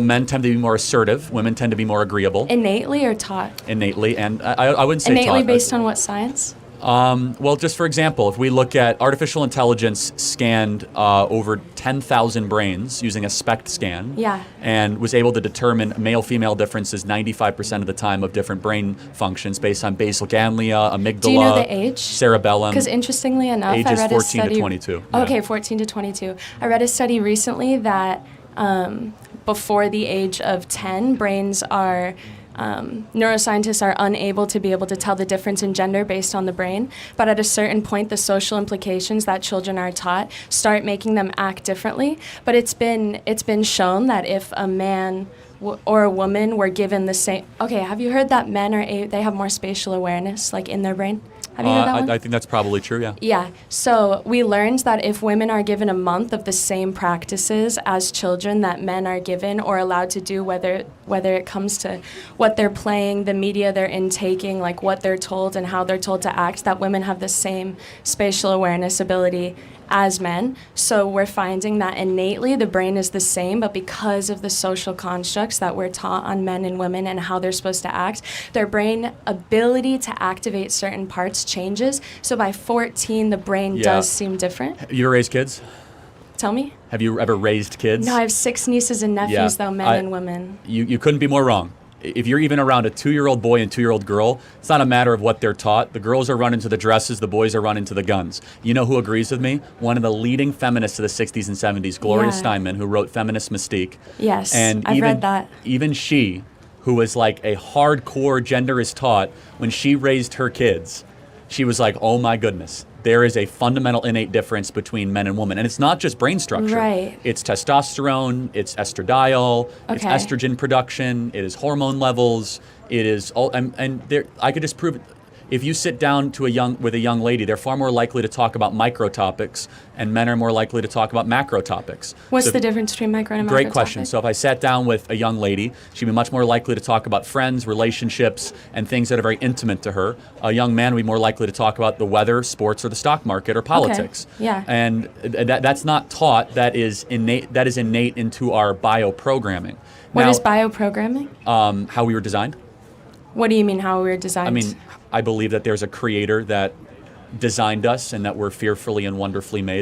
Men tend to be more assertive. Women tend to be more agreeable. Innately or taught? Innately, and I wouldn't say Innately taught. based on what science? Well, just for example, if we look at artificial intelligence scanned over 10,000 brains using a SPECT scan, Yeah. and was able to determine male-female differences 95% of the time of different brain functions based on basal ganglia, amygdala, Do you know the age? cerebellum. Because interestingly enough, I Ages read 14 a study. to 22. Okay, Yeah. 14 to 22. I read a study recently that before the age of 10, brains are neuroscientists are unable to be able to tell the difference in gender based on the brain, but at a certain point, the social implications that children are taught start making them act differently. But it's been shown that if a man or a woman were given the same, okay, have you heard that men they have more spatial awareness, like in their brain? Have you heard that one? I think that's probably true, yeah. Yeah. So we learned that if women are given a month of the same practices as children that men are given or allowed to do, whether it comes to what they're playing, the media they're intaking, like what they're told and how they're told to act, that women have the same spatial awareness ability as men. So we're finding that innately the brain is the same, but because of the social constructs that we're taught on men and women and how they're supposed to act, their brain ability to activate certain parts changes. So by 14, the brain does seem different. You ever raised kids? Tell me? Have you ever raised kids? No, I have 6 nieces and nephews, though, men and women. You couldn't be more wrong. If you're even around a 2-year-old boy and 2-year-old girl, it's not a matter of what they're taught. The girls are running to the dresses, the boys are running to the guns. You know who agrees with me? One of the leading feminists of the 60s and 70s, Gloria Steinem, who wrote Feminist Mystique. Yes, and I've read that. Even she, who was like a hardcore gender is taught, when she raised her kids, she was like, oh my goodness. There is a fundamental innate difference between men and women. And it's not just brain structure. Right. It's testosterone, it's estradiol, it's Okay. estrogen production, it is hormone levels, it is all, and there, I could just prove it. If you sit down with a young lady, they're far more likely to talk about micro topics, and men are more likely to talk about macro topics. What's the difference between micro and macro? Great question. So if I sat down with a young lady, she'd be much more likely to talk about friends, relationships, and things that are very intimate to her. A young man would be more likely to talk about the weather, sports, or the stock market, or politics. Okay. Yeah. And that's not taught. That is innate. That is innate into our bioprogramming. What Now, is bioprogramming? how we were designed. What do you mean how we were designed? I mean, I believe that there's a creator that designed us and that we're fearfully and wonderfully made.